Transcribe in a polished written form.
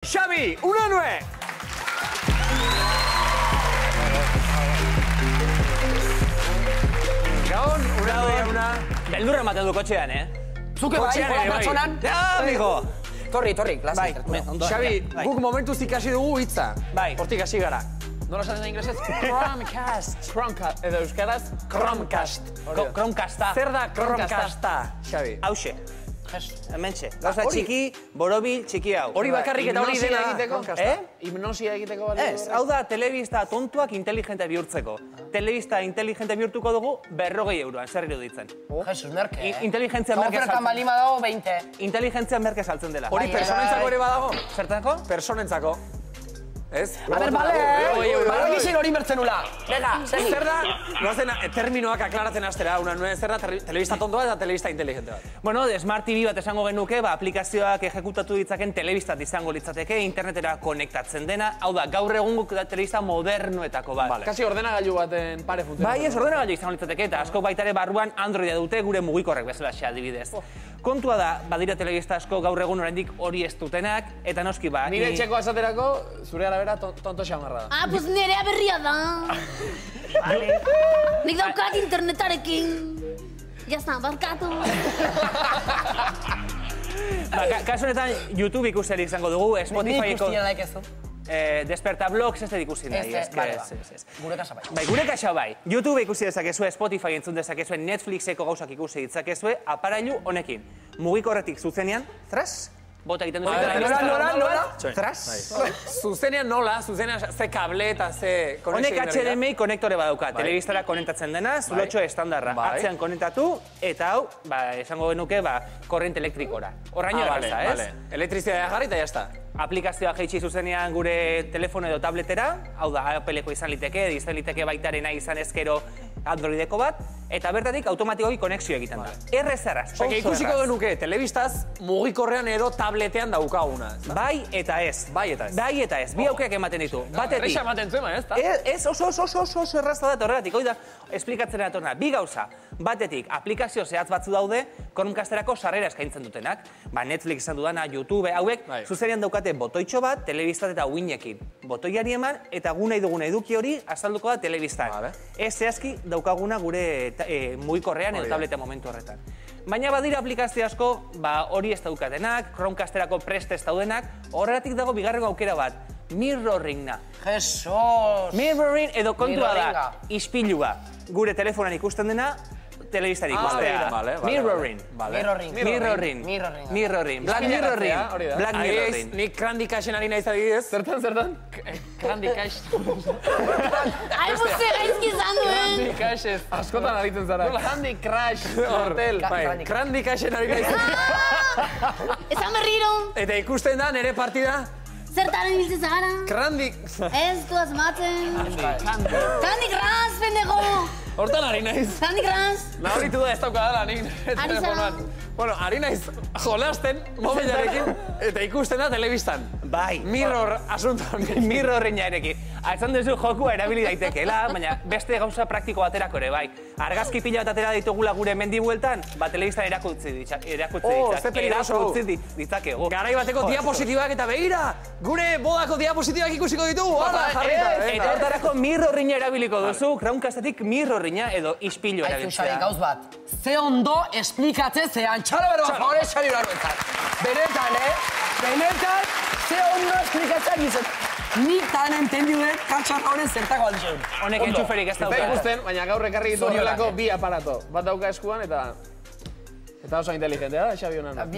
Xavi, Unanue! Gabon, Unanue. Beldurra ematen du kotxean, Zuke bai, pertsonan. Ja, amigo! Torri, Bai, Xavi, guk momentuz ikasi dugu hitza. Bai. Hortik hasi gara. Nola esaten da inglesez? Chromecast. Chromecast. Edo euskaraz, Chromecast. Chromecasta. Zer da Chromecasta, Xavi? Hauxe. Hementxe. Gauza txiki, borobil, txiki hau. Hori bakarrik eta hori Hipnosia dena. egiteko? Hipnosia egiteko bali? Ez, hau da telebista tontuak inteligente bihurtzeko. Telebista inteligente bihurtuko dugu 40 euroan, zer iruditzen. Jesus, merke. Inteligentzia merke Ofertan saltzen. balima dago 20. Inteligentzia merke saltzen dela. Hori personentzako ere badago? Zertako? Personentzako. Ez? A ber, bale gizien hori mertzen nula. Venga, segi. Zer da, goazen terminoak aklaratzen astera, Unanue, zer da telebista tontoa eta telebista inteligente bat? Bueno, Smart TV bat esango genuke, aplikazioak ejekutatu ditzaken telebistat izango litzateke, internetera konektatzen dena, hau da, gaur egungo telebista modernoetako bat. Kasi ordenagailu baten pare funtzionatzen. Bai, ez ordenagailu izango litzateke, eta asko baita ere barruan Androida dute gure mugikorrek bezala adibidez. Kontua da, badira telebista asko gaur egun oraindik hori ez dutenak, eta noski ba... Nire txeko azaterako, zure arabera tonto xamarra da. Ah, pues nerea berria da. Nik daukat internetarekin. Jazta, barkatu. Kasu honetan, YouTube ikuserik izango dugu, Ni Spotifyko... ikustien daik ez du. Desperta Blogs ez da ikusi nahi, Ez, bale, ez. Gure kasa bai. Bai, gure kaxa bai. YouTube ikusi dezakezue, Spotify entzun dezakezue, Netflixeko gauzak ikusi ditzakezue, aparailu honekin. Mugikorretik zuzenean, tras, bota egiten duzu. Nola? Tras. Zuzenean nola, zuzenean ze kable eta ze... Honek HDMI konektore badauka, telebistara konektatzen dena, zulotxo estandarra. Atzean konektatu, eta hau, esango genuke, korrente elektrikora. Horraino erraza, ez? Elektrizitatea jarri eta jazta. Aplikazioa jaitsi zuzenean gure telefono edo tabletera, hau da, Appleko izan liteke, izan liteke baitarena izan ezkero Androideko bat, eta bertatik automatikoki konexio egiten da. Errezarraz, oso erraz. Ikusiko genuke, telebistaz mugikorrean edo tabletean daukaguna. Bai eta ez. Bai eta ez. Bai eta ez, bi aukerak ematen ditu. Batetik. Erresa ematen zuen, ez? Ez, oso erraza da horregatik, hoi da, esplikatzen atorna. Bi gauza, batetik, aplikazio zehatz batzu daude, Chromecasterako sarrera eskaintzen dutenak. Netflix izan dudana, YouTube, hauek, zuzenean daukate botoitxo bat, telebistat eta uinekin. Botoiari eman, eta gu nahi dugun eduki hori azalduko da telebistan. Ez zehazki daukaguna gure mugikorrean edo tableta momentu horretan. Baina badira aplikazio asko, hori ez daukatenak, Chromecasterako prest ez daudenak, horregatik dago bigarren aukera bat, mirroringna. Jesus! Mirroring edo kontua da, ispilua. Gure telefonan ikusten dena, telebistan ikustea. Mirroring. Mirroring. Black Mirroring. Black Mirroring. Nik Candy Crushen ari naiz adibidez. Zertan? Candy Crush. Ai, buze gaizki izan duen. Candy Crush ez. Askotan aritzen zara. Candy Crush. Hotel. Candy Crushen ari naiz. Esan berriro. Eta ikusten da nere partida. Zertaren biltzen zara. Candy... Ez, du azmatzen. Candy Crush, pendejo. Hortan ari naiz. Candy Crush. Nahoritu da ez daukadala, nik Ari zara. Bueno, ari naiz jolasten, mobilarekin, eta ikusten da telebistan. Bai. Mirror asuntoan. Mirroringa erekin. Esan duzu jokua erabili daitekeela, baina beste gauza praktiko baterako ere, bai. Argazki pila bat atera ditugula gure mendi bueltan, telebistan erakutzi ditzakegu. Garai bateko diapositibak eta begira, gure bodako diapositibak ikusiko ditugu. Eta hortarako mirroringa erabiliko duzu, Chromecastetik mirroringa edo ispilu erabiltzea. Xabi, gauz bat. Ze ondo esplikatzen zean. Txalo bero, favore, Xabi Uranuetan. Benetan, ze ondo esplikatzen gizet. Nik tan entendiu dut, katxar horren zertako aldizun. Honek entxuferik ez dauka. ikusten, baina gaur ekarri ditu horrelako bi aparato. Bat dauka eskuan eta oso inteligentea da, Xabi Unanue.